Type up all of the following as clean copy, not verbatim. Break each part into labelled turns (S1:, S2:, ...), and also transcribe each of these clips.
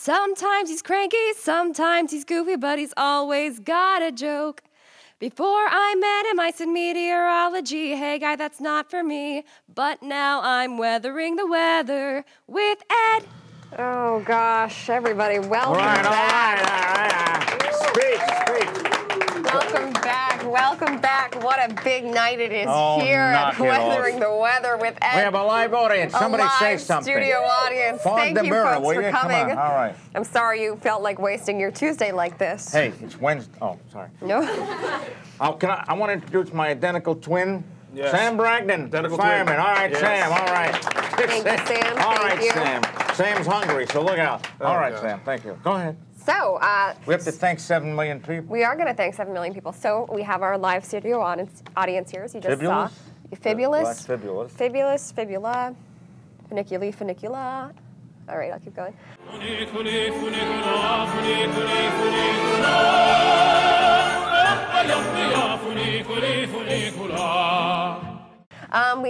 S1: Sometimes he's cranky, sometimes he's goofy, but he's always got a joke. Before I met him, I said meteorology. Hey, guy, that's not for me. But now I'm weathering the weather with Ed.
S2: Oh, gosh, everybody, welcome back.
S3: All right. Speak.
S2: Welcome back. What a big night it is here
S3: knock
S2: at
S3: it
S2: Weathering the Weather with Ed.
S3: We have a live audience. Somebody say something.
S2: A live studio audience. Thank you,
S3: mirror,
S2: folks, for coming.
S3: Come on. All right.
S2: I'm sorry you felt like wasting your Tuesday like this.
S3: Hey, it's Wednesday. Oh, sorry.
S2: No?
S3: I want to introduce my identical twin,
S4: Yes.
S3: Sam Bragdon,
S4: Identical
S3: fireman.
S4: twin.
S3: All right,
S4: Yes.
S3: Sam. All right.
S2: Thank you, Sam.
S3: All
S2: Thank
S3: right,
S2: you.
S3: Sam. Sam's hungry, so look out. All right,
S4: God.
S3: Sam. Thank you. Go ahead.
S2: So,
S3: We have to thank 7 million people.
S2: we are going to thank 7 million people. So, we have our live studio audience here, as you just saw.
S3: Fibulous?
S2: Fibulous.
S3: Fibulous.
S2: Fibulous, fibula, funiculi, funicula. All right, I'll keep going.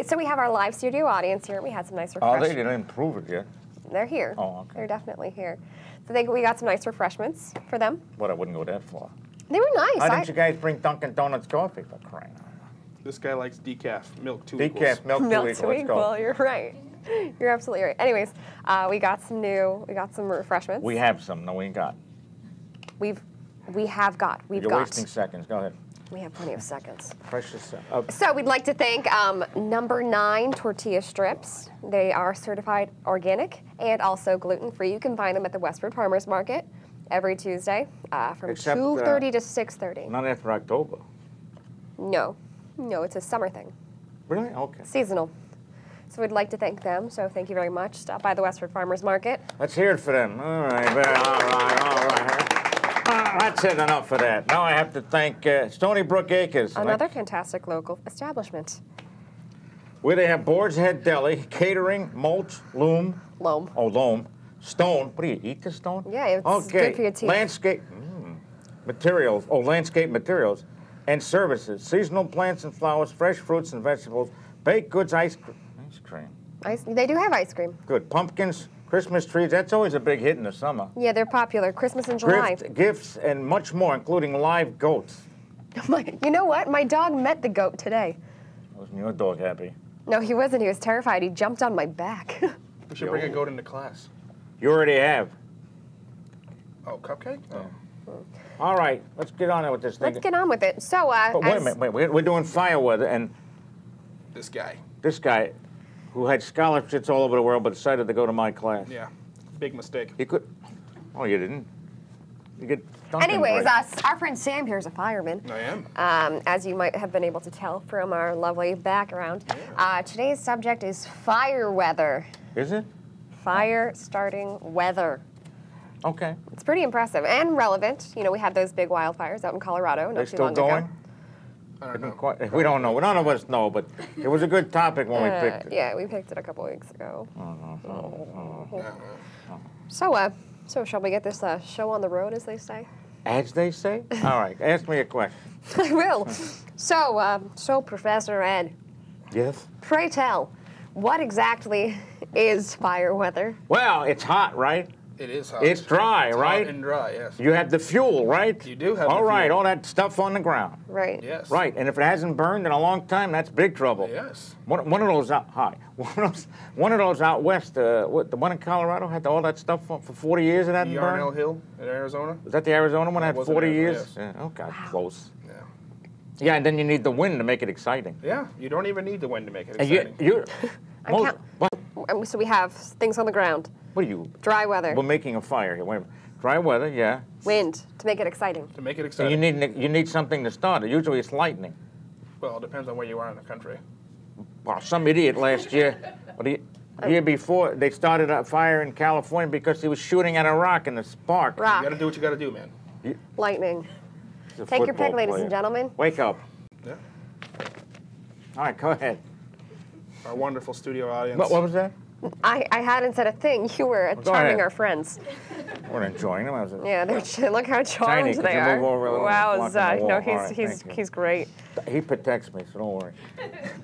S2: So we have our live studio audience here. We had some nice
S3: Oh,
S2: refreshments.
S3: they didn't improve it yet.
S2: They're here.
S3: Oh, okay.
S2: They're definitely here. So we got some nice refreshments for them.
S3: What, I wouldn't go that far.
S2: They were nice.
S3: Why didn't you guys bring Dunkin' Donuts coffee for crying out loud?
S4: This guy likes decaf milk, 2
S3: Decaf milk,
S2: Milk
S3: Let's
S2: to
S3: go.
S2: equal. You're right. You're absolutely right. Anyways, we got some refreshments.
S3: We have some. No, we ain't got.
S2: We've
S3: You're
S2: got.
S3: wasting seconds. Go ahead.
S2: We have plenty of seconds.
S3: Precious.
S2: So we'd like to thank Number 9 Tortilla Strips. They are certified organic and also gluten-free. You can find them at the Westford Farmers Market every Tuesday from
S3: Except,
S2: 2:30 to 6:30.
S3: Not after October.
S2: No, it's a summer thing,
S3: Really? Okay.
S2: seasonal. So we'd like to thank them. So thank you very much. Stop by the Westford Farmers Market.
S3: Let's hear it for them. All right. All right. That's it. Enough of that. Now I have to thank Stony Brook Acres.
S2: Another fantastic local establishment.
S3: Where they have Boar's Head Deli, catering, mulch, loam.
S2: Loam.
S3: Oh, loam. Stone. What do you eat the stone?
S2: Yeah, it's good for your teeth.
S3: Landscape materials. Oh, landscape materials and services. Seasonal plants and flowers, fresh fruits and vegetables, baked goods, ice cream.
S2: They do have ice cream.
S3: Good. Pumpkins, Christmas trees. That's always a big hit in the summer.
S2: Yeah, they're popular. Christmas in July.
S3: Gifts and much more, including live goats.
S2: You know what? My dog met the goat today.
S3: Wasn't your dog happy?
S2: No, he wasn't. He was terrified. He jumped on my back.
S4: We should bring a goat into class.
S3: You already have.
S4: Oh, cupcake? Oh.
S3: All right, let's get on with this thing.
S2: Let's get on with it. So,
S3: But wait a minute, we're doing fire weather, and
S4: This guy.
S3: this guy, who had scholarships all over the world, but decided to go to my class.
S4: Yeah. Big mistake.
S3: He could. Oh, you didn't. You get. Dunkin'
S2: Anyways,
S3: break.
S2: our friend Sam here is a fireman.
S4: I am.
S2: As you might have been able to tell from our lovely background. Today's subject is fire weather.
S3: Is it?
S2: Fire starting weather.
S3: Okay.
S2: It's pretty impressive and relevant. You know, we had those big wildfires out in Colorado
S3: They
S2: not too
S3: still
S2: long
S3: going?
S2: ago.
S4: I don't know.
S3: We don't know. None of us know, but it was a good topic when we picked it.
S2: Yeah, we picked it a couple weeks ago.
S4: Yeah.
S2: So shall we get this show on the road, as they say?
S3: As they say? All right, ask me a question.
S2: I will. So Professor Ed,
S3: Yes?
S2: pray tell, what exactly is fire weather?
S3: Well, it's hot, right?
S4: It is hot.
S3: It's dry,
S4: It's
S3: right?
S4: Hot and dry, yes.
S3: You have the fuel, right?
S4: You do have
S3: All
S4: the
S3: right,
S4: fuel.
S3: all that stuff on the ground.
S2: Right.
S4: Yes.
S3: Right, and if it hasn't burned in a long time, that's big trouble.
S4: Yes.
S3: One of those out one of those out west. What, the one in Colorado had all that stuff for 40 years and hadn't
S4: Yarnell
S3: burned.
S4: Hill in Arizona?
S3: Was that the Arizona one? That had
S4: was in
S3: 40
S4: Arizona,
S3: years.
S4: yes.
S3: Yeah. Oh God, close.
S4: Yeah.
S3: Yeah, and then you need the wind to make it exciting.
S4: Yeah, you don't even need the wind to make it
S3: And
S4: exciting.
S3: what
S2: So we have things on the ground,
S3: are you?
S2: dry weather,
S3: We're making a fire here. Wait a minute. Dry weather, yeah.
S2: wind to make it exciting.
S4: To make it
S3: And
S4: exciting.
S3: you need something to start it. Usually it's lightning.
S4: Well, it depends on where you are in the country.
S3: Well, some idiot last year, or the year before, they started a fire in California because he was shooting at a rock and the spark.
S2: Rock,
S4: You got to do what you got to do, man.
S2: lightning.
S3: He's a
S2: Take your
S3: football
S2: pick, ladies
S3: player.
S2: and gentlemen.
S3: Wake up.
S4: Yeah.
S3: All right, go ahead.
S4: Our wonderful studio audience.
S3: What was that?
S2: I hadn't said a thing. You were
S3: Go
S2: charming
S3: ahead.
S2: our friends.
S3: We're enjoying them.
S2: Yeah, look how charmed
S3: could
S2: they
S3: you
S2: are.
S3: move over a little?
S2: Wow,
S3: Block on the wall.
S2: no,
S3: All right,
S2: he's
S3: thank you.
S2: he's great.
S3: He protects me, so don't worry.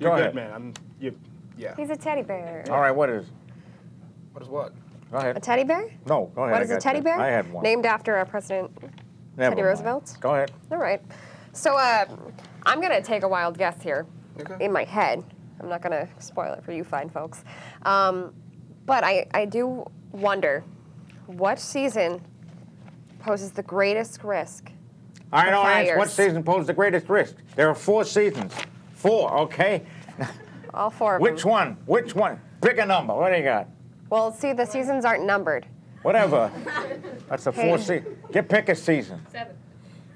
S4: You're
S3: Go
S4: good,
S3: ahead.
S4: man. Yeah.
S2: He's a teddy bear.
S3: All right, what is?
S4: What is what?
S3: Go ahead.
S2: A teddy bear?
S3: No, go ahead.
S2: What is a teddy bear?
S3: I had one.
S2: Named after a President
S3: Never
S2: Teddy
S3: mind.
S2: Roosevelt?
S3: Go ahead.
S2: All right. So I'm going to take a wild guess here
S4: Okay.
S2: in my head. I'm not going to spoil it for you fine folks. But I do wonder what season poses the greatest risk.
S3: All right,
S2: The
S3: audience, what
S2: fires.
S3: season poses the greatest risk? There are 4 seasons. 4, okay?
S2: All 4 of
S3: Which
S2: them.
S3: one? Which one? Pick a number. What do you got?
S2: Well, see, the seasons aren't numbered.
S3: Whatever. That's a 4
S2: Hey.
S3: season. Pick a season.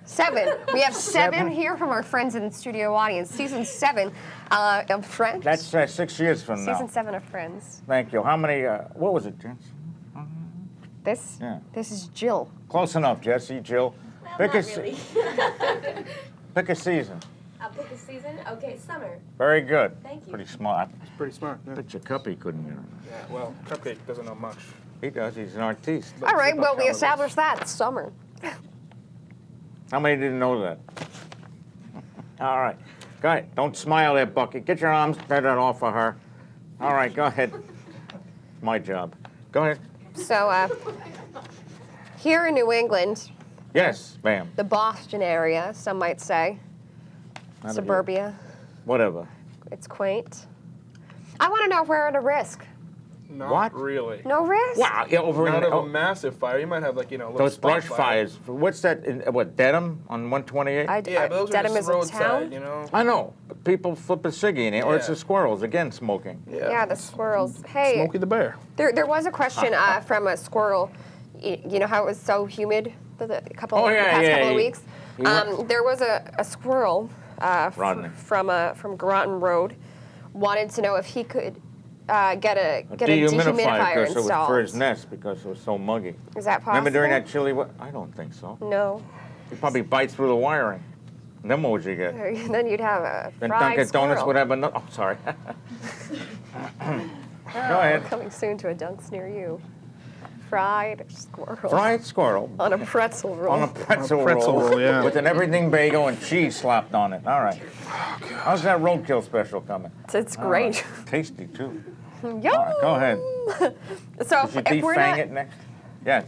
S2: 7. We have 7 here from our friends in the studio audience. Season 7 of Friends.
S3: That's 6 years from now.
S2: Season 7 of Friends.
S3: Thank you. How many, what was it, Jess?
S2: This?
S3: Yeah.
S2: This is Jill.
S3: Close enough, Jesse, Jill. Pick a,
S5: Not
S3: se-
S5: really.
S3: pick a season.
S5: I'll pick a season. Okay, summer.
S3: Very good.
S5: Thank you.
S3: Pretty smart.
S4: Pretty smart. Yeah.
S3: Bet your Cuppy couldn't,
S4: Yeah, well, Cupcake doesn't know much.
S3: He does. He's an artiste.
S2: All right, well, we
S4: calories.
S2: established that. It's summer.
S3: How many didn't know that? All right. Go ahead. Don't smile there, Bucky. Get your arms better off of her. All right, go ahead. My job. Go ahead.
S2: So, here in New England,
S3: Yes, ma'am.
S2: the Boston area, some might say,
S3: That'll be-
S2: suburbia,
S3: Whatever.
S2: it's quaint. I want to know if we're at a risk.
S4: Not
S3: What?
S4: really.
S2: No risk?
S3: Wow. Yeah, over
S4: Not
S3: in
S4: of a massive fire. You might have like little
S3: those
S4: spot
S3: brush fires. What's that? What, Dedham on 128?
S4: Yeah, but those
S2: Dedham
S4: are
S2: is
S4: just
S2: a
S4: roadside,
S2: town?
S4: you know.
S3: I know. But people flip a ciggy in it, or it's
S4: Yeah.
S3: the squirrels, again, smoking.
S2: Yeah, the squirrels. Hey,
S4: Smokey the Bear.
S2: there was a question from a squirrel. You know how it was so humid the
S3: Oh,
S2: past
S3: yeah,
S2: couple
S3: yeah,
S2: of
S3: he-
S2: weeks?
S3: he went-
S2: There was a squirrel
S3: Rodney.
S2: from Groton Road wanted to know if he could get a dehumidifier
S3: because it was
S2: installed.
S3: for his nest because it was so muggy.
S2: Is that possible?
S3: Remember during that chilly I don't think so.
S2: No.
S3: You probably bite through the wiring. Then what would you get?
S2: Then you'd have a
S3: Then
S2: fried
S3: Dunkin' Donuts
S2: squirrel.
S3: would have another. Oh, sorry. Go ahead.
S2: Coming soon to a Dunks near you. Fried squirrel.
S3: Fried squirrel
S2: On a pretzel roll.
S3: on a pretzel,
S4: pretzel roll, yeah.
S3: with an everything bagel and cheese slapped on it. All right. How's that roadkill special coming?
S2: It's great.
S3: Tasty too.
S2: Yum.
S3: All right, go ahead.
S2: So
S3: Did you
S2: if we're
S3: defang
S2: not,
S3: it next? Yes.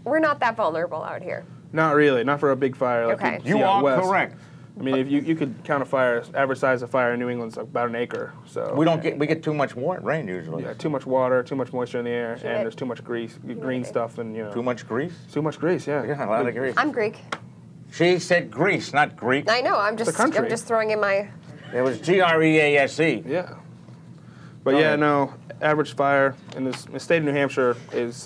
S2: we're not that vulnerable out here.
S4: Not really. Not for a big fire. Like
S2: Okay.
S4: you'd
S3: You
S4: see out
S3: are
S4: west.
S3: correct.
S4: I mean, if you could count a fire, average size of fire in New England's about an acre. So
S3: We get too much rain usually.
S4: Yeah, too much water, too much moisture in the air, and there's too much green stuff, and
S3: Too much grease?
S4: Too much grease. Yeah.
S3: Yeah, a lot of grease.
S2: I'm Greek.
S3: She said Greece, not Greek.
S2: I know. I'm
S4: a country.
S2: just throwing in my.
S3: It was Grease.
S4: Yeah. But
S3: Go
S4: yeah,
S3: ahead.
S4: no. Average fire in the state of New Hampshire is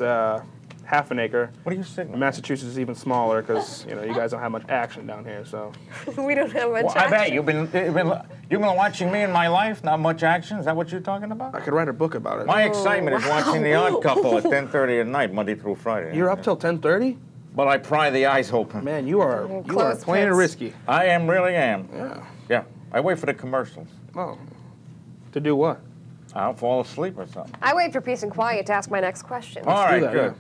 S4: half an acre.
S3: What are you saying?
S4: And Massachusetts is even smaller because you guys don't have much action down here. So
S2: We don't have much.
S3: Well, I bet
S2: action.
S3: you've been watching me in my life. Not much action. Is that what you're talking about?
S4: I could write a book about it.
S3: My excitement is watching The Odd Couple at 10:30 at night, Monday through Friday.
S4: You're up till 10:30?
S3: But I pry the eyes open.
S4: Man, you are
S2: Close
S4: playing it
S2: pits.
S4: risky.
S3: I really am.
S4: Yeah.
S3: Yeah. I wait for the commercials.
S4: Oh. To do what?
S3: I'll fall asleep or something.
S2: I wait for peace and quiet to ask my next question.
S3: All
S4: do
S3: right,
S4: that,
S3: good.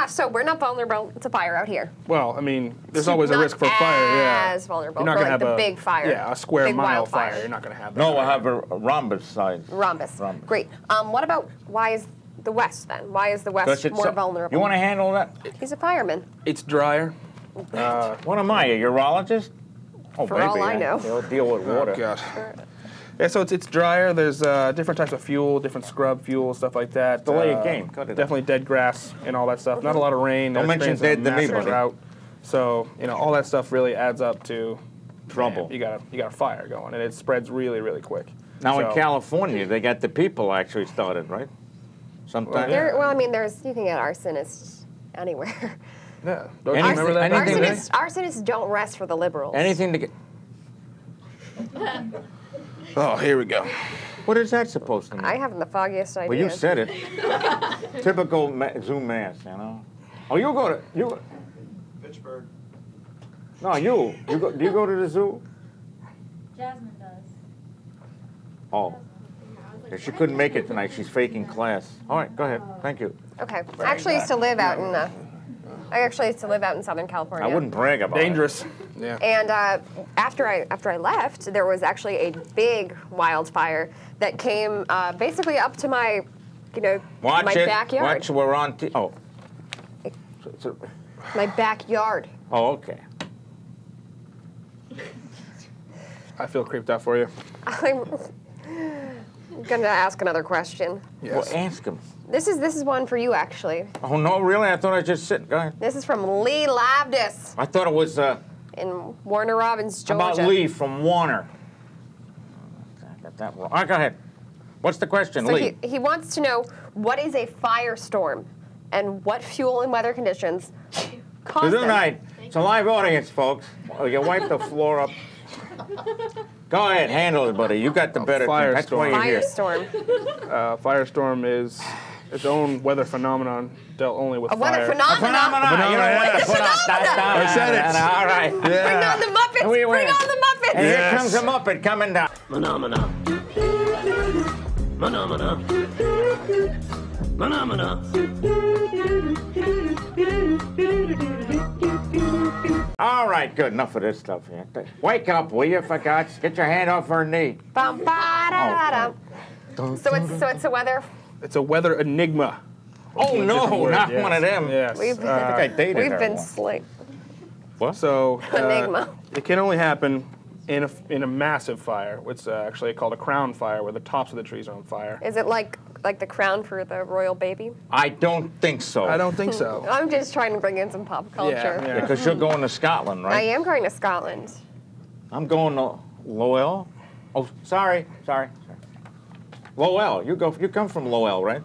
S2: So we're not vulnerable to fire out here.
S4: Well, I mean, there's always a
S2: Not
S4: risk for fire. Yeah.
S2: as vulnerable
S4: You're not
S2: for
S4: gonna
S2: like
S4: have
S2: the
S4: a
S2: big fire.
S4: Yeah, a square
S2: big
S4: mile
S2: wildfire.
S4: fire. You're not gonna have that.
S3: No, we'll have a rhombus size.
S2: Rhombus.
S3: Rhombus.
S2: Great. What about why is the West then? Why is the West
S3: Because it's
S2: more vulnerable?
S3: You want to handle that?
S2: He's a fireman.
S4: It's drier.
S3: What am I, a urologist? Oh,
S2: For
S3: baby,
S2: all I know.
S3: They'll deal with water.
S4: Oh God. Yeah, so it's drier. There's different types of fuel, different scrub fuel, stuff like that.
S3: Delay a game. Cut it out.
S4: Definitely dead grass and all that stuff. Not a lot of rain.
S3: Don't
S4: They're
S3: mention
S4: experiencing
S3: dead to
S4: a
S3: me,
S4: massive
S3: buddy.
S4: drought. So all that stuff really adds up to
S3: Trouble.
S4: Man, you got a fire going, and it spreads really, really quick.
S3: Now in
S4: So-
S3: California, they got the people actually started, right? Sometimes.
S4: yeah.
S2: Well, I mean, you can get arsonists anywhere.
S4: Yeah. Don't you
S3: Anything-
S4: remember that?
S3: anything-
S2: Arsonists don't rest for the liberals.
S3: Anything to get.
S4: Oh, here we go.
S3: What is that supposed to mean?
S2: I haven't the foggiest idea.
S3: Well, you said it. Typical Zoom mass, Oh, you go to
S6: Pittsburgh.
S3: No, you go. Do you go to the zoo?
S5: Jasmine does.
S3: Oh, yeah, she couldn't make it tonight. She's faking class. All right, go ahead. Thank you.
S2: Okay. I actually used to live out in. I actually used to live out in Southern California.
S3: I wouldn't brag about
S4: Dangerous. Yeah.
S2: And after I left, there was actually a big wildfire that came basically up to my you know,
S3: Watch
S2: my
S3: it.
S2: backyard.
S3: Watch, we're on. Oh.
S2: My backyard.
S3: Oh, okay.
S4: I feel creeped out for you.
S2: I'm gonna ask another question.
S4: Yes.
S3: Well, ask him.
S2: This is one for you, actually.
S3: Oh, no, really? I thought I just sit. Go ahead.
S2: This is from Lee Labdis
S3: I thought it was
S2: in Warner Robins, Georgia.
S3: about Lee from Warner. I got that wrong. All right, go ahead. What's the question,
S2: So
S3: Lee?
S2: he wants to know, what is a firestorm and what fuel and weather conditions cause
S3: Good
S2: them?
S3: night. It's a live audience, folks. Oh, you wipe the floor up. Go ahead, handle it, buddy. You got the better thing. That's why you're here.
S2: Firestorm.
S4: Firestorm is its own weather phenomenon dealt only with
S2: A weather
S4: fire.
S2: phenomenon.
S3: You know what? Put up that.
S4: I said it.
S3: All right.
S2: Bring on the Muppets.
S3: We
S2: Bring
S3: win.
S2: on the Muppets.
S3: And here
S4: Yes.
S3: comes a Muppet coming down.
S7: Phenomena. Phenomena. Phenomena.
S3: All right, good. Enough of this stuff here. Wake up, will you, for God's sake? Get your hand off her knee.
S2: Bum, ba, da, da, da. So it's a weather.
S4: It's a weather enigma.
S3: Oh,
S4: Different
S3: no,
S4: word,
S3: not
S4: yes.
S3: one of them.
S4: Yes.
S2: We've
S3: I think I dated
S2: we've
S3: her
S2: been
S3: once.
S2: slick.
S3: What?
S4: So
S2: Enigma.
S4: it can only happen in a massive fire. It's actually called a crown fire, where the tops of the trees are on fire.
S2: Is it like the crown for the royal baby?
S3: I don't think so.
S4: I don't think so.
S2: I'm just trying to bring in some pop culture.
S4: Yeah.
S3: Because you're going to Scotland,
S2: I
S3: right?
S2: am going to Scotland.
S3: I'm going to Lowell. Oh, sorry. Lowell. You come from Lowell, right?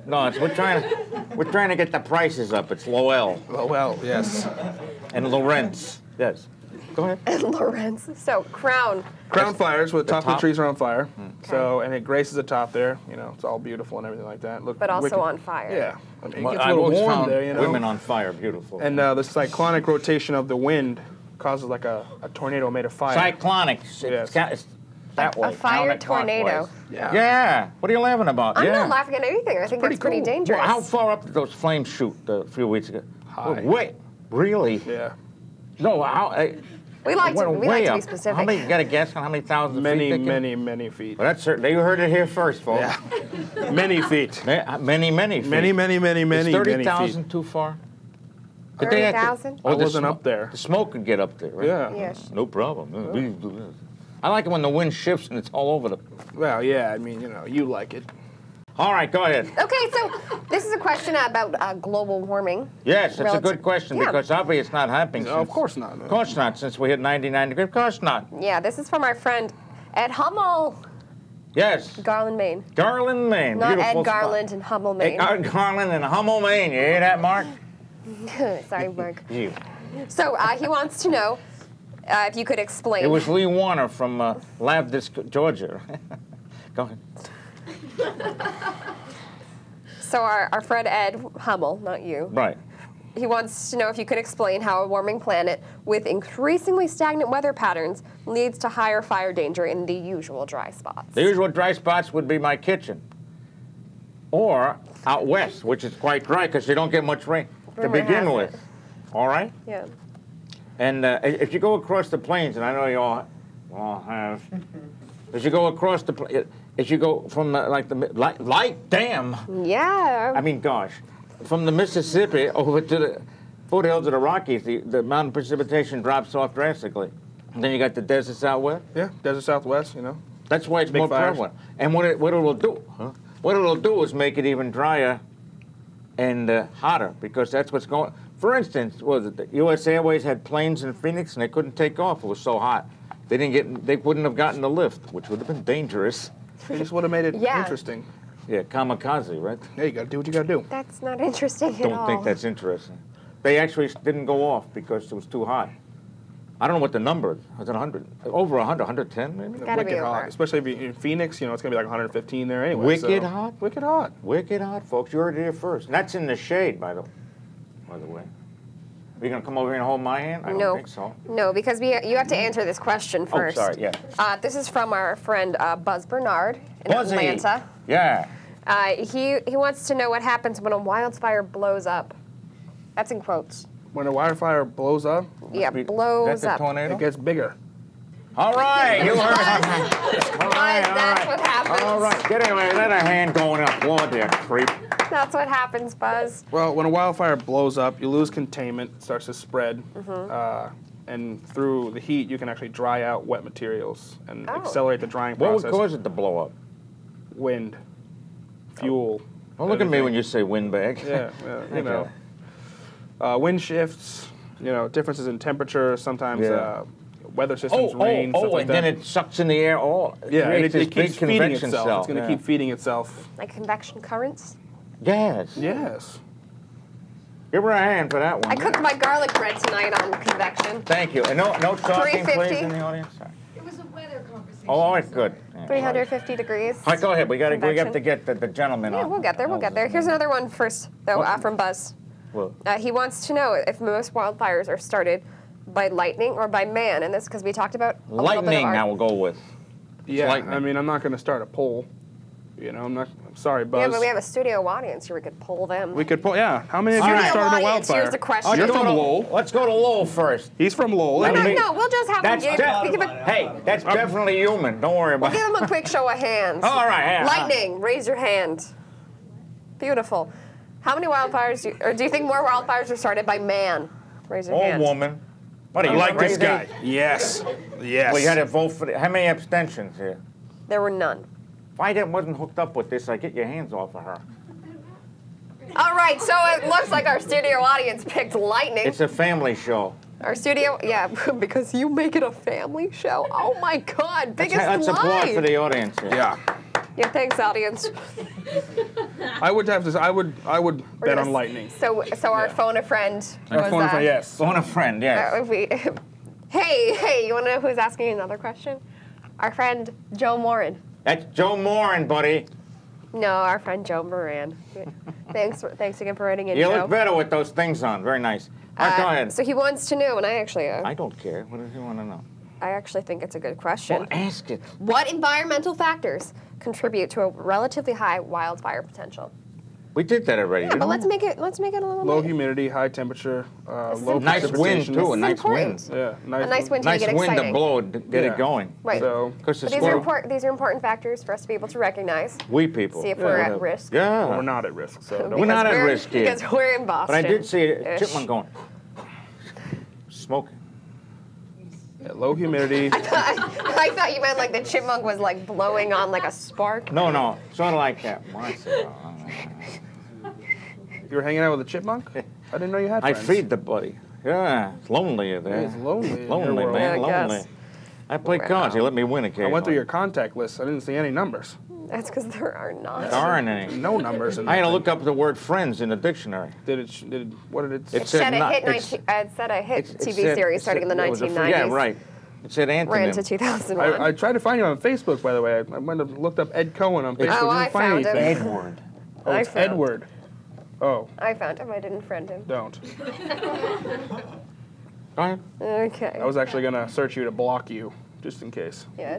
S3: No, we're trying to get the prices up. It's Lowell
S4: Oh, well, yes.
S3: and Lawrence. Yes. Go ahead.
S2: And Lorenz. So crown.
S4: Crown fires, where the top of the
S3: top?
S4: trees are on fire. So, and it graces the top there. You know, it's all beautiful and everything like that. Look,
S2: But also
S4: wicked.
S2: on fire.
S4: Yeah. I mean, it
S3: Well,
S4: gets a
S3: I've
S4: little
S3: always
S4: warm
S3: found
S4: there, you know.
S3: women on fire beautiful.
S4: And the cyclonic rotation of the wind causes like a tornado made of fire.
S3: Cyclonic.
S4: Yes.
S3: It's that way.
S2: A fire
S3: counterclockwise.
S2: tornado.
S3: Yeah. What are you laughing about?
S2: I'm
S3: yeah.
S2: not laughing at anything. I think
S4: pretty
S2: it's pretty
S4: cool.
S2: dangerous.
S3: Well, how far up did those flames shoot a few weeks ago?
S4: High.
S3: Wait, really?
S4: Yeah.
S3: No, how?
S2: We like to
S3: way
S2: be
S3: up.
S2: specific.
S3: How many? You got a guess on how many thousands of feet?
S4: Many,
S3: they can-
S4: many, many feet.
S3: Well, that's certain. You heard it here first, folks.
S4: Yeah. Many feet.
S3: Many feet.
S4: Many, many, many,
S3: Is
S4: many, many
S3: 30,000
S4: feet.
S3: too far? Did they have to-
S2: 30,000?
S3: Oh,
S4: I
S3: the
S4: wasn't up there.
S3: The smoke could get up there, right?
S4: Yeah.
S2: Yes.
S3: No problem. I like it when the wind shifts and it's all over the...
S4: Well, yeah, I mean, you know, you like it.
S3: All right, go ahead.
S2: Okay, so this is a question about global warming.
S3: Yes, that's a good
S2: Relative-
S3: question
S2: yeah.
S3: because obviously it's not happening.
S4: No, of
S3: since-
S4: course not.
S3: Of course not, since we hit 99 degrees. Of course not.
S2: Yeah, this is from our friend Ed Hummel,
S3: Yes.
S2: Garland, Maine.
S3: Garland, Maine.
S2: Not
S3: Beautiful
S2: Ed Garland in Hummel,
S3: Hey,
S2: Maine.
S3: Garland and Hummel, Maine. You hear that, Mark?
S2: Sorry, Mark.
S3: You.
S2: So he wants to know if you could explain.
S3: It was Lee Warner from Labdis, Georgia. Go ahead.
S2: So our friend Ed Hummel, not you,
S3: Right.
S2: he wants to know if you could explain how a warming planet with increasingly stagnant weather patterns leads to higher fire danger in the usual dry spots.
S3: The usual dry spots would be my kitchen. Or out west, which is quite dry because you don't get much rain to
S2: Rumor
S3: begin
S2: has
S3: with.
S2: it.
S3: All right?
S2: Yeah.
S3: And if you go across the plains, and I know you all have, as you go across as you go from like damn,
S2: Yeah.
S3: I mean, gosh, from the Mississippi over to the foothills of the Rockies, the mountain precipitation drops off drastically. And then you got the deserts out west.
S4: Yeah, desert Southwest, you know.
S3: That's why it's
S4: Big
S3: more
S4: fires.
S3: prevalent. And what it'll do, what it'll do is make it even drier and hotter because that's what's going. For instance, was it the U.S. Airways had planes in Phoenix and they couldn't take off. It was so hot. They wouldn't have gotten the lift, which would have been dangerous.
S4: They just would have made it
S2: Yeah.
S4: interesting.
S3: Yeah, kamikaze, right?
S4: Yeah, you got to do what you got to do.
S2: That's not interesting at all.
S3: Don't think that's interesting. They actually didn't go off because it was too hot. I don't know what the number is. Was it 100? Over 100, 110 maybe?
S2: Gotta be
S4: Wicked
S2: over.
S4: hot, especially if you're in Phoenix. You know, it's gonna be like 115 there anyway.
S3: Wicked
S4: so.
S3: hot?
S4: Wicked hot.
S3: Wicked hot, folks. You heard it here first. And that's in the shade, by the way. Are you going to come over here and hold my hand? I don't
S2: No.
S3: think so.
S2: No, because you have to answer this question first.
S3: Oh, sorry, yeah.
S2: This is from our friend Buzz Bernard in
S3: Buzzy.
S2: Atlanta.
S3: Yeah.
S2: He wants to know what happens when a wildfire blows up. That's in quotes.
S4: When a wildfire blows up,
S2: Yeah,
S3: Be-
S2: blows
S3: That's a
S2: up.
S3: tornado?
S4: it gets bigger.
S3: All right, you heard. All right,
S2: That's what happens.
S3: All right, get away. Let a hand go and applaud there, creep.
S2: That's what happens, Buzz.
S4: Well, when a wildfire blows up, you lose containment. It starts to spread. And through the heat, you can actually dry out wet materials and accelerate the drying
S3: What
S4: process.
S3: would cause it to blow up?
S4: Wind, fuel.
S3: Don't look at me when you say windbag.
S4: Yeah, you know. Wind shifts, differences in temperature, sometimes weather systems, rain, stuff like
S3: and
S4: that.
S3: then it sucks in the air.
S4: Yeah, and
S3: creates this
S4: it keeps
S3: big
S4: feeding
S3: convection
S4: itself.
S3: cell.
S4: It's going to keep feeding itself.
S2: Like convection currents.
S3: Yes.
S4: Yes.
S3: Give her a hand for that one.
S2: I cooked my garlic bread tonight on convection.
S3: Thank you. And no talking, please,
S2: 350.
S3: in the audience. Sorry.
S5: It was a weather conversation.
S3: Oh, all right, good. Yeah,
S2: 350 degrees.
S3: all right, go ahead. We got to
S2: Convection.
S3: get the gentleman
S2: Yeah,
S3: on.
S2: we'll get there. We'll get there. Here's another one first, though, from Buzz.
S3: Well,
S2: He wants to know if most wildfires are started by lightning or by man, and this because we talked about a little bit of
S3: lightning,
S2: our-
S3: I will go with.
S4: Yeah,
S3: lightning.
S4: I mean, I'm not going to start a poll. I'm sorry, Buzz.
S2: Yeah, but we have a studio audience here. We could pull them.
S4: We could pull, yeah. How many of you
S3: All
S4: have
S3: right.
S4: started a
S2: Audience,
S4: wildfire?
S2: here's the question.
S3: Let's
S4: You're
S3: go
S4: from
S3: to-
S4: Lowell.
S3: Let's go to Lowell first.
S4: He's from Lowell.
S2: No,
S3: me-
S2: no, we'll just have
S3: That's
S2: them.
S3: de-
S2: We give it-
S3: Hey, that's definitely human. Don't worry about
S2: give
S3: it.
S2: them a quick show of hands.
S3: All right. Yeah.
S2: Lightning, raise your hand. Beautiful. How many wildfires do you think more wildfires are started by man? Raise your
S3: Or
S2: hand.
S3: woman. What are
S4: I
S3: you
S4: like this
S3: crazy?
S4: guy. Yes. Yes.
S3: Well, you had to vote for how many abstentions here?
S2: There were none.
S3: If I wasn't hooked up with this, I'd get your hands off of her.
S2: All right, so it looks like our studio audience picked lightning.
S3: It's a family show.
S2: Our studio, yeah, because you make it a family show. Oh my God, biggest
S3: Let's applaud
S2: lie.
S3: for the audience here.
S4: Yeah.
S2: Yeah, thanks, audience.
S4: I would have to. I would
S2: We're
S4: bet
S2: gonna
S4: on lightning.
S2: So our phone a friend
S4: Our
S2: was.
S4: phone a friend, yes.
S3: Phone a friend, yes.
S2: If we, hey, you want to know who's asking another question? Our friend Joe Moran.
S3: That's Joe Moran, buddy.
S2: No, our friend Joe Moran. Thanks again for writing in,
S3: You
S2: Joe.
S3: look better with those things on. Very nice. All right, go ahead.
S2: So he wants to know, and I actually,
S3: I don't care. What does he want to know?
S2: I actually think it's a good question.
S3: Well, ask it.
S2: What environmental factors contribute to a relatively high wildfire potential?
S3: We did that already,
S2: Yeah,
S3: didn't
S2: but
S3: we?
S2: let's make it a little
S4: Low
S2: bit.
S4: humidity, high temperature, low
S3: Nice wind,
S4: precipitation.
S3: too. A nice
S2: important.
S3: wind.
S4: Yeah,
S2: A nice wind to
S3: Nice
S2: get
S3: wind
S2: exciting.
S3: to blow it, get
S4: Yeah.
S3: it going.
S2: Right.
S4: So,
S3: Because the
S2: But these are
S3: squirrel,
S2: these are important factors for us to be able to recognize,
S3: we people.
S2: see if we're at risk.
S3: Yeah.
S4: well, we're not at risk. So don't
S3: We're not at
S2: Because
S3: risk here.
S2: because we're in Boston.
S3: But I did see a
S2: Ish.
S3: chipmunk going, smoking.
S4: Yeah, low humidity.
S2: I thought you meant like the chipmunk was like blowing on like a spark.
S3: No, sort of like that.
S4: You were hanging out with a chipmunk? I didn't know you had
S3: I
S4: friends.
S3: feed the buddy. Yeah, it's lonely there.
S4: It's lonely in your
S3: Lonely,
S4: world.
S3: man,
S2: Yeah, I
S3: lonely.
S2: guess.
S3: I play cards. They let me win
S4: I
S3: occasionally.
S4: went through your contact list. I didn't see any numbers.
S2: That's because there are not.
S3: There aren't any.
S4: No numbers in
S3: I had to
S4: that
S3: look up the word friends in the dictionary.
S4: thing. What did it say?
S3: It
S2: It said
S3: not-
S2: a hit,
S3: it's-
S2: it said a hit
S3: it
S2: TV
S3: said-
S2: series
S3: it
S2: starting in the
S3: said- it was a
S2: 1990s.
S3: Yeah, right. It said
S2: Ran to
S3: antonym.
S2: 2001.
S4: I tried to find you on Facebook, by the way. I went and looked up Ed Cohen on Facebook.
S2: Oh, I
S4: didn't find
S2: found him.
S4: anything.
S3: Edward.
S4: Oh,
S2: I
S4: it's
S2: found-
S4: Edward. Oh,
S2: I found him. I didn't friend him.
S4: don't.
S3: Go ahead.
S2: Okay.
S4: I was actually going to search you to block you, just in case.
S2: Yeah,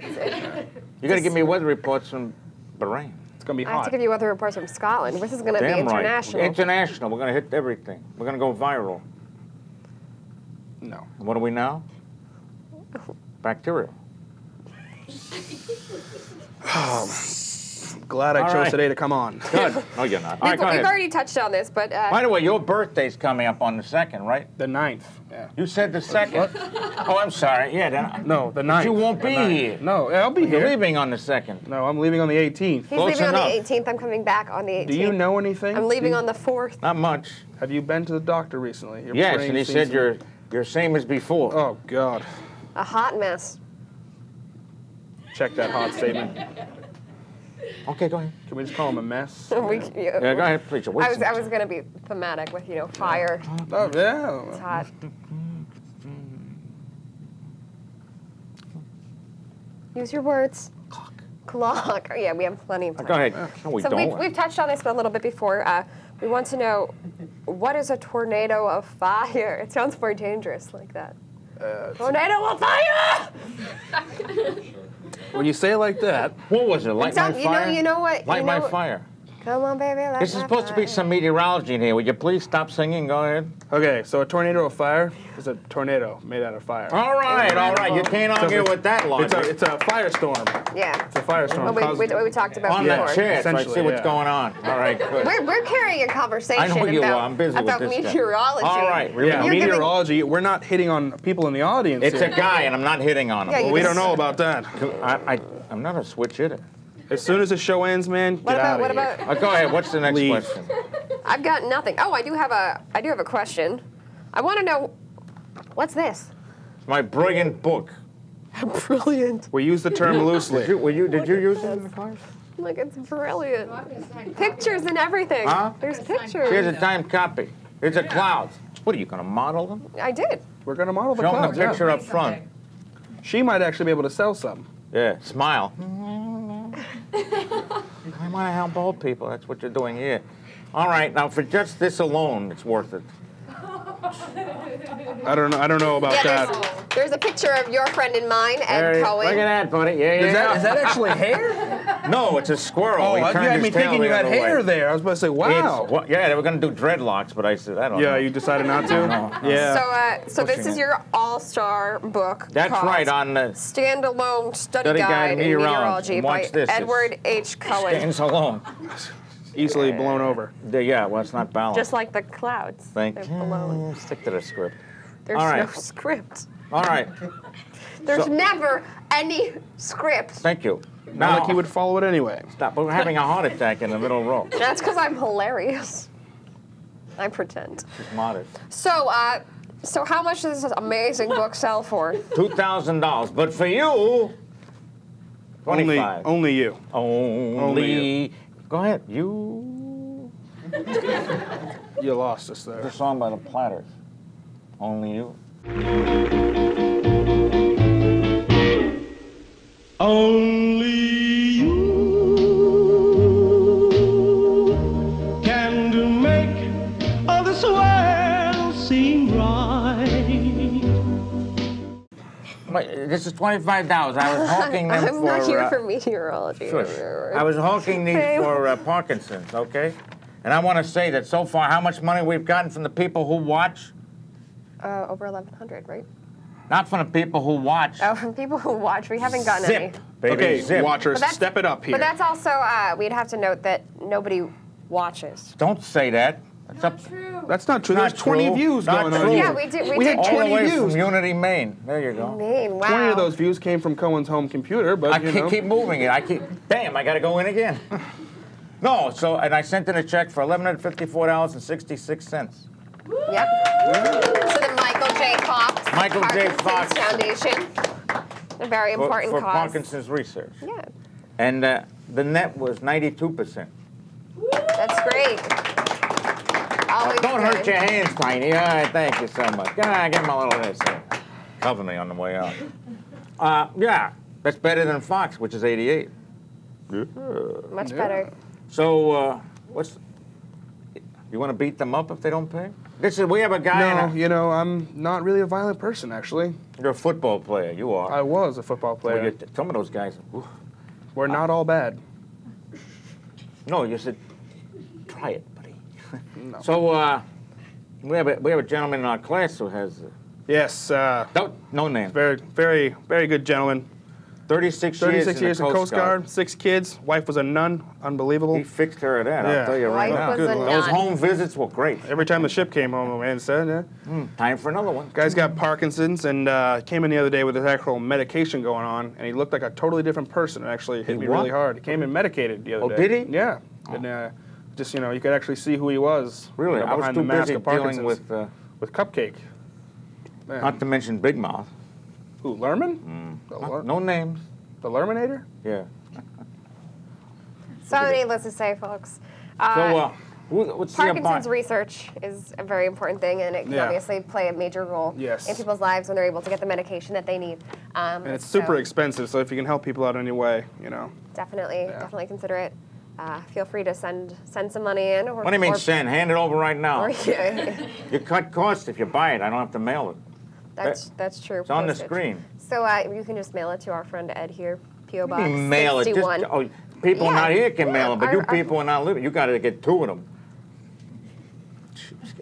S3: You got to give me weather reports from Bahrain.
S4: It's going to be
S2: I have to
S4: hot.
S2: give you weather reports from Scotland. This is going to be
S3: Damn right.
S2: international.
S3: International. We're going to hit everything. We're going to go viral.
S4: No.
S3: And what are we now? Bacterial.
S4: Glad I
S3: All
S4: chose
S3: right.
S4: today to come on.
S3: Good. No, you're not. All right, go
S2: We've
S3: ahead.
S2: already touched on this, but
S3: By the way, your birthday's coming up on the 2nd, right?
S4: The 9th. Yeah.
S3: You said the 2nd. Oh, I'm sorry. Yeah, then.
S4: No, the 9th.
S3: You won't be
S4: The 9th.
S3: here.
S4: No, I'll be
S3: You're
S4: here.
S3: leaving on the 2nd.
S4: No, I'm leaving on the 18th.
S2: he's
S3: Close
S2: leaving
S3: enough.
S2: on the 18th. I'm coming back on the 18th.
S4: Do you know anything?
S2: I'm leaving on the 4th.
S3: Not much.
S4: Have you been to the doctor recently? Your
S3: Yes,
S4: brain
S3: and he
S4: seems
S3: said
S4: to-
S3: you're same as before.
S4: Oh, God.
S2: A hot mess.
S4: Check that hot statement.
S3: Okay, go ahead.
S4: Can we just call him a mess?
S3: Yeah, go ahead, please.
S2: I was going to be thematic with, fire.
S4: Oh,
S2: It's
S4: yeah.
S2: hot. Use your words. Clock. Oh, yeah, we have plenty of time.
S3: Go ahead. No, we
S2: So
S3: don't.
S2: we've touched on this a little bit before. We want to know, what is a tornado of fire? It sounds more dangerous like that. Tornado of fire!
S4: When you say it like that,
S3: What was it? Light my
S2: You know-
S3: fire?
S2: you know what-
S3: Light
S2: you
S3: my
S2: know-
S3: fire.
S2: Come on, baby.
S3: This is supposed to be some meteorology in here. Would you please stop singing? Go ahead.
S4: Okay, so a tornado of fire is a tornado made out of fire.
S3: All right. You can't argue with that logic.
S4: It's a firestorm.
S2: Yeah.
S4: It's a firestorm.
S2: Well, we talked about
S3: On
S2: before.
S3: the chair, so I see
S4: Essentially,
S3: what's
S4: yeah.
S3: going on. All right, good.
S2: We're carrying a conversation
S3: I know you
S2: about,
S3: are. I'm busy with
S2: about
S3: this guy.
S2: meteorology.
S3: All right.
S4: Yeah,
S2: You're giving-
S4: meteorology. We're not hitting on people in the audience.
S3: It's a
S4: here.
S3: guy, and I'm not hitting on him.
S2: Yeah, you
S4: We
S2: just-
S4: don't know about that.
S3: I'm not a switch hitter.
S4: As soon as the show ends, man, get
S2: What
S4: out
S2: about,
S4: of
S2: what
S4: here.
S2: about,
S3: Go ahead. What's the next
S4: Leave.
S3: question?
S2: I've got nothing. Oh, I do have a question. I want to know, what's this?
S3: It's my brilliant book.
S2: Brilliant.
S4: We use the term loosely.
S3: Did you use it in the class?
S2: Like, it's brilliant. Pictures and everything.
S3: Huh?
S2: There's pictures.
S3: Here's a timed copy. Here's a cloud. What are you going to model them?
S2: I did.
S4: We're going to model the
S3: Show them
S4: clouds.
S3: the picture
S4: Yeah.
S3: up front.
S4: She might actually be able to sell some.
S3: Yeah, smile. I want to help old people. That's what you're doing here. All right, now for just this alone, it's worth it.
S4: I don't know about
S2: Yeah,
S4: that.
S2: there's a picture of your friend and mine, Ed Cohen.
S3: Look at that, buddy. Yeah.
S4: Is that actually hair?
S3: No, it's a squirrel.
S4: Oh,
S3: He
S4: you
S3: turned
S4: had
S3: his
S4: me
S3: tail
S4: thinking
S3: the
S4: you had
S3: other
S4: hair
S3: way.
S4: there. I was about to say, wow.
S3: Yeah, they were going to do dreadlocks, but I said, I don't know.
S4: Yeah, you decided not to?
S3: No.
S4: Yeah.
S2: So this
S3: Pushing
S2: is
S3: it.
S2: your all-star book.
S3: That's
S2: called
S3: right, on the
S2: Standalone Study
S3: Study Guide
S2: Guide in
S3: in
S2: Meteorology by
S3: Watch this.
S2: Edward H. Cohen.
S3: stands alone.
S4: Easily blown over.
S3: Yeah, well, it's not balanced.
S2: Just like the clouds.
S3: Thank
S2: They're
S3: you.
S2: blown.
S3: Stick to the script.
S2: There's
S3: All right.
S2: no script.
S3: All right.
S2: There's
S3: So-
S2: never any script.
S3: Thank you.
S4: Not
S3: Now,
S4: like he would follow it anyway.
S3: stop. We're having a heart attack in the middle row.
S2: That's because I'm hilarious. I pretend.
S3: She's modest.
S2: So how much does this amazing book sell for?
S3: $2,000. But for you, 25.
S4: Only you.
S3: Only. Go ahead. You.
S4: You lost us
S3: The
S4: there.
S3: song by the Platters. Only you.
S7: Only you can make all this world seem right.
S3: Wait, this is $25. I was hawking them
S2: I'm
S3: for.
S2: not here for meteorology.
S3: Shush. I was hawking these
S2: Okay.
S3: for Parkinson's, okay? And I want to say that so far, how much money we've gotten from the people who watch?
S2: Over 1,100, right?
S3: Not from the people who watch.
S2: Oh, from people who watch, we haven't gotten any.
S3: Zip, baby,
S4: Okay,
S3: zip.
S4: watchers,
S2: But that's-
S4: step it up here.
S2: But that's also, we'd have to note that nobody watches.
S3: Don't say that. That's up.
S4: That's not true.
S3: Not
S4: There's 20
S3: true.
S4: views
S3: Not
S4: going on
S3: true.
S4: here.
S2: Yeah, we did.
S4: We had
S3: All the
S4: 20
S3: way
S4: views.
S3: from Unity, Maine. There you go.
S2: Maine, wow.
S4: 20 of those views came from Cohen's home computer, but
S3: I
S4: you
S3: keep,
S4: know.
S3: keep moving it. Damn, I got to go in again. No, and I sent in a check for $1,154.66.
S2: Yep. To the Michael J. Fox
S3: Michael J.
S2: Parkinson's
S3: Fox.
S2: Foundation. A very important
S3: for
S2: cause.
S3: Parkinson's research.
S2: Yeah,
S3: And the net was 92%.
S2: that's great. Always
S3: Don't
S2: good.
S3: hurt your hands, Tiny. All right, thank you so much. Give him a little of this. Cover me on the way out. Yeah, that's better than Fox, which is 88.
S2: Much better.
S3: So, you want to beat them up if they don't pay? We have a guy.
S4: No, you know, I'm not really a violent person, actually.
S3: You're a football player. You are.
S4: I was a football
S3: Well,
S4: player.
S3: some of those guys.
S4: We're not all bad.
S3: No, you said try it, buddy.
S4: No.
S3: So we have a gentleman in our class who has
S4: Yes,
S3: no name.
S4: very, very, very good gentleman.
S3: 36
S4: 36
S3: years
S4: years in Coast Guard, 6 kids. Wife was a nun. Unbelievable.
S3: He fixed her at that.
S4: Yeah.
S3: I'll tell you right
S2: Wife
S3: now.
S2: was a
S3: Those
S2: nun.
S3: home visits were great.
S4: Every time the ship came home, the man said, yeah.
S3: Time for another one.
S4: Guy's got Parkinson's and came in the other day with his actual medication going on, and he looked like a totally different person. It actually hit me
S3: what?
S4: really hard. He came in medicated the other
S3: Oh,
S4: day.
S3: did he?
S4: Yeah. And just, you know, you could actually see who he was.
S3: Really,
S4: you know,
S3: I was
S4: behind
S3: too
S4: the mask
S3: busy
S4: of
S3: dealing
S4: Parkinson's.
S3: with,
S4: Cupcake. Man.
S3: not to mention Big Mouth.
S4: Who, Lerman?
S3: No names.
S4: The Lerminator?
S3: Yeah.
S2: So needless to say, folks.
S3: What's the
S2: Parkinson's research is a very important thing, and it can
S4: Yeah.
S2: obviously play a major role
S4: Yes.
S2: in people's lives when they're able to get the medication that they need.
S4: And it's super expensive, so if you can help people out in any way, you know.
S2: Definitely consider it. Feel free to send some money in. Or,
S3: What do you mean
S2: or,
S3: send? Hand it over right now.
S2: Or, yeah,
S3: You cut costs if you buy it. I don't have to mail it.
S2: that's true.
S3: It's on the
S2: Postage.
S3: screen.
S2: So you can just mail it to our friend Ed here, P.O. Box
S3: You mail it.
S2: 61.
S3: People
S2: Yeah.
S3: not here can mail them, but you
S2: Our-
S3: people are not living. You got to get 2 of them.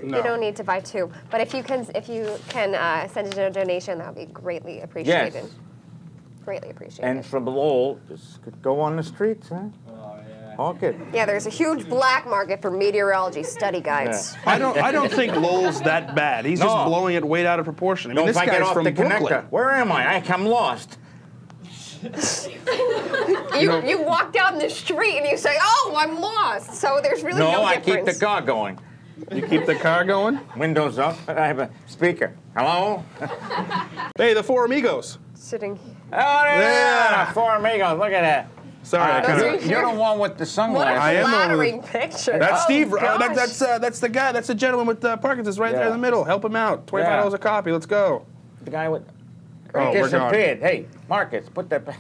S4: No.
S2: You don't need to buy 2, but if you can send a donation, that would be greatly appreciated.
S3: Yes.
S2: Greatly appreciated.
S3: And from Lowell, just go on the streets, huh?
S6: Oh, yeah.
S3: Hawk it.
S2: Yeah, there's a huge black market for meteorology study guides.
S4: I don't think Lowell's that bad. He's just
S3: No.
S4: blowing it way out of proportion. I mean,
S3: No,
S4: this
S3: if I get
S4: guy's
S3: off
S4: from
S3: the
S4: Brooklyn.
S3: connector, where am I? I'm lost.
S2: You walk down the street and you say, "Oh, I'm lost." So there's really no
S3: I
S2: difference.
S3: keep the car going.
S4: You keep the car going?
S3: Windows up. I have a speaker. Hello?
S4: Hey, the Four Amigos.
S2: Sitting.
S3: Oh, there they
S4: Yeah.
S3: are. 4 amigos. Look at that.
S4: Sorry, I
S2: those
S4: kind
S2: are
S4: of.
S3: You're the one with the
S2: What a
S3: sunglasses.
S4: I am the one with-
S2: flattering picture.
S4: That's
S2: Oh,
S4: Steve.
S2: gosh.
S4: That's the guy. That's the gentleman with Parkinson's right there in the middle. Help him out. $25 a copy. Let's go.
S3: The guy with
S4: Oh, we're
S3: disappeared. Hey, Marcus, put that back.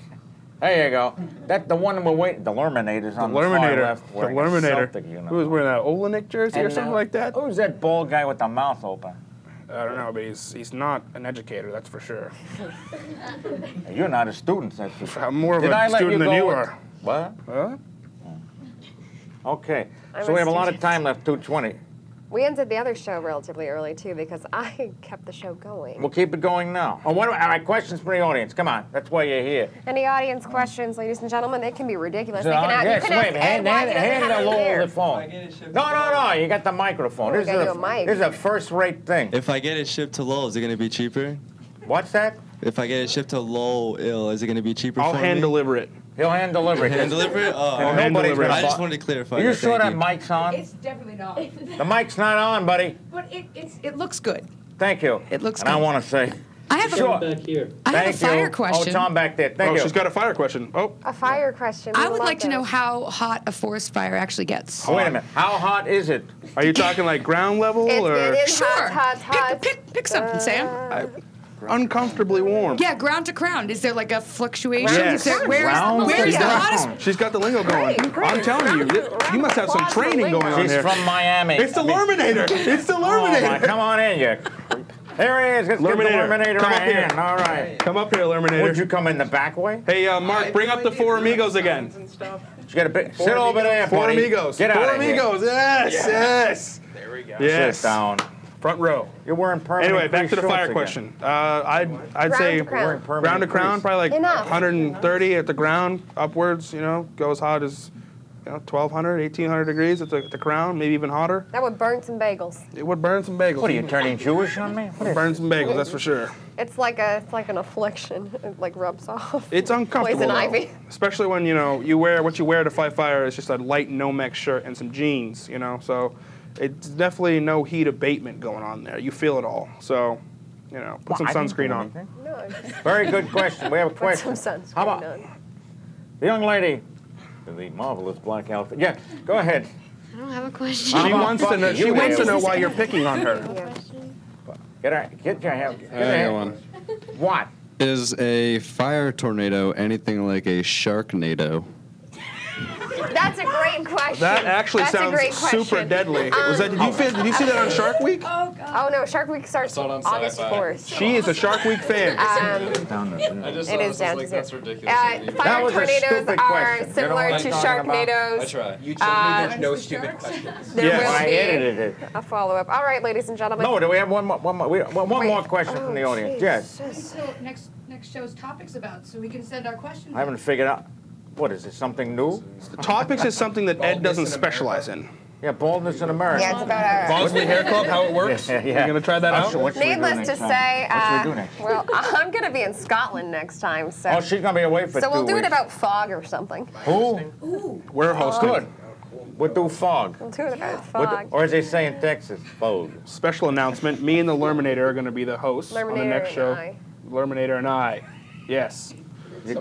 S3: There you go. That's the one we're waiting. The Lurminator's on the far
S4: Lurminator.
S3: left.
S4: The
S3: wearing a
S4: Lurminator.
S3: Celtic uniform.
S4: Who was wearing that Olenek jersey or
S3: And,
S4: something like that?
S3: Who's that bald guy with the mouth open?
S4: I don't know, but he's not an educator, that's for sure.
S3: You're not a student, that's for sure.
S4: I'm more of
S3: Did I
S4: a
S3: let
S4: student
S3: you
S4: than
S3: go
S4: you
S3: with-
S4: are.
S3: What?
S4: Huh?
S3: Okay.
S2: I'm
S3: So
S2: a
S3: we have a lot of
S2: student.
S3: time left, 2:20.
S2: We ended the other show relatively early too because I kept the show going.
S3: We'll keep it going now. Oh, all right, questions from the audience. Come on, that's why you're here.
S2: Any audience questions, ladies and gentlemen? They can be ridiculous. They
S3: So,
S2: can ask,
S3: yes,
S2: you can
S3: wait,
S2: ask Ed why he doesn't
S3: hand
S2: have
S3: the
S2: any
S3: Lowell
S2: hair.
S3: the phone. No, you got the microphone.
S2: Oh,
S3: This
S2: we gotta do a mic.
S3: is a first-rate thing.
S8: If I get it shipped to Lowell, is it going to be cheaper?
S3: What's that?
S8: If I get it shipped to Lowell, is it going to be cheaper
S4: I'll
S8: for
S4: hand
S8: me?
S4: deliver it.
S3: He'll hand deliver it.
S8: Hand deliver it? Oh,
S4: I'll hand
S3: Nobody's
S4: deliver it.
S3: gonna
S8: I
S3: buy-
S8: just wanted to clarify.
S3: Are you
S8: that.
S3: sure
S8: Thank
S3: that mic's on?
S9: It's definitely not.
S3: The mic's not on, buddy.
S9: But it looks good.
S3: Thank you.
S9: It looks
S3: And I
S9: good.
S3: want to say,
S9: I have
S3: sure.
S9: I have
S3: Thank
S9: a fire
S3: you.
S9: question.
S3: Oh, Tom back there. Thank
S4: Oh,
S3: you.
S4: she's got a fire question. Oh,
S2: A fire question.
S9: I
S2: We
S9: would
S2: love
S9: like to know
S2: those.
S9: how hot a forest fire actually gets.
S3: Wait a minute. How hot is it?
S4: are you talking like ground level
S2: It
S4: or
S2: is
S9: Sure.
S2: hot.
S9: Pick something, Sam.
S4: uncomfortably warm?
S9: Yeah, ground to ground. Is there like a fluctuation?
S4: Yes.
S9: Is there,
S3: Ground
S9: where
S3: to
S9: is the
S3: ground.
S9: hottest?
S4: She's got the lingo going.
S2: Great.
S4: I'm telling you, you must have some
S2: Lots of
S4: training going on
S3: She's
S4: here.
S3: from Miami.
S4: It's the
S3: I mean-
S4: Lurminator. It's the
S3: Oh, my,
S4: Lurminator.
S3: come on in, you. There he is. Let's get the
S4: Lurminator,
S3: Lurminator
S4: come
S3: right
S4: up here.
S3: in. All right.
S4: Come up here,
S3: Would
S4: Lurminator.
S3: you come in the back way?
S4: Hey, Mark, bring up the Four Amigos again.
S3: You got a bit. Sit over there,
S4: Four
S3: buddy.
S4: Amigos.
S3: Get
S4: Four
S3: out of here.
S4: Amigos. Yes.
S6: There we go.
S4: Yes.
S3: Sit down.
S4: Front row.
S3: You're wearing permanent.
S4: Anyway, back to the
S3: shorts
S4: fire
S3: again.
S4: question. I'd
S2: Ground
S4: say
S2: to crown.
S4: ground to crown, probably like
S2: Enough.
S4: 130 at the ground, upwards. Go as hot as 1,200, 1,800 degrees at the crown, maybe even hotter.
S2: That would burn some bagels.
S4: It would burn some bagels.
S3: What are you turning Jewish on me? What is
S4: Burn some bagels, that's for sure.
S2: It's like an affliction. It like rubs off.
S4: It's uncomfortable,
S2: Poison
S4: though.
S2: ivy.
S4: Especially when you wear what you wear to fight fire is just a light Nomex shirt and some jeans. So it's definitely no heat abatement going on there. You feel it all. So, put some
S3: I didn't do
S4: sunscreen on.
S3: anything.
S2: No, just
S3: Very good question. We have a
S2: put
S3: question.
S2: some sunscreen
S3: How about
S2: on.
S3: the young lady in the marvelous black outfit? Yeah, go ahead.
S5: I don't have a question.
S3: How
S4: She
S3: about
S4: wants to
S3: Bucky?
S4: know.
S3: You
S4: She wants to
S3: answer.
S4: know why you're picking on her.
S3: Get your hand. Get
S10: I
S3: your
S10: got
S3: hand.
S10: one.
S3: What?
S10: Is a fire tornado anything like a sharknado?
S2: That's a great question.
S4: That actually
S2: That's a
S4: sounds
S2: great
S4: super
S2: question.
S4: deadly. Did you see that on Shark Week?
S2: Oh no, Shark Week starts
S6: saw it on
S2: August
S6: Sci-Fi.
S2: 4th.
S4: She is a Shark Week fan.
S6: I just
S2: It is down to
S6: like,
S2: zero.
S6: that's ridiculous.
S2: Fire
S3: was a
S2: tornadoes
S3: stupid
S2: are
S3: question. You know
S2: similar
S3: what
S2: to
S3: I'm talking about?
S2: Sharknadoes.
S6: I try.
S11: You told me there's no stupid questions.
S2: There
S4: Yes.
S2: will
S3: I
S2: be
S3: edited it.
S2: a follow-up. All right, ladies and gentlemen.
S3: No, do we have one more? One
S2: Wait.
S3: more question from the audience. Yes.
S9: So next show's topics about, so we can send our questions.
S3: I haven't figured out. What is it? Something new?
S4: Topics is something that Ed doesn't specialize in.
S3: Yeah, baldness in America.
S2: Yeah, it's about our.
S4: Bosley Hair Club, how it works.
S3: Yeah.
S4: You gonna try that out?
S3: What should we do
S2: Needless
S3: next
S2: to
S3: time?
S2: say,
S3: What should we do next?
S2: well, I'm going to be in Scotland next time, so.
S3: Oh, she's gonna be away for 2
S2: so we'll do
S3: weeks.
S2: it about fog or something.
S3: Who?
S4: We're hosting.
S3: Good. We'll do fog.
S2: We'll do it about
S3: What
S2: fog.
S3: or as they say in Texas, fog.
S4: Special announcement. Me and the Lurminator are going to be the hosts on the
S2: Lurminator
S4: next
S2: and
S4: show.
S2: I.
S4: Lurminator and I. Yes.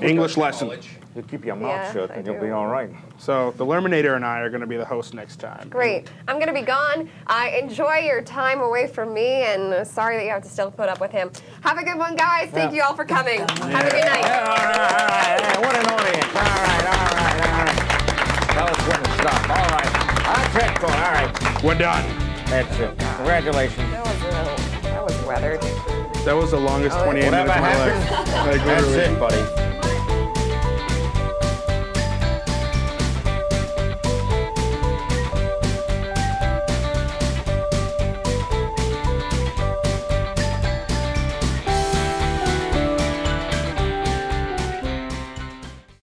S4: English lesson.
S3: You keep your mouth
S2: Yeah,
S3: shut
S2: I
S3: and you'll
S2: do.
S3: be all right.
S4: So the Lurminator and I are going to be the hosts next time.
S2: Great. I'm going to be gone. Enjoy your time away from me, and sorry that you have to still put up with him. Have a good one, guys. Thank you all for coming. Have a good night.
S3: Yeah, all right. Hey, what an audience. All right. Tell us when to stop. All right. That's it, Cohen. All right.
S4: We're done.
S3: That's it. Congratulations.
S2: That was weathered.
S4: That was the longest 28
S3: Whatever
S4: minutes of my
S3: happened,
S4: life. Like,
S3: that's
S4: literally.
S3: it, buddy.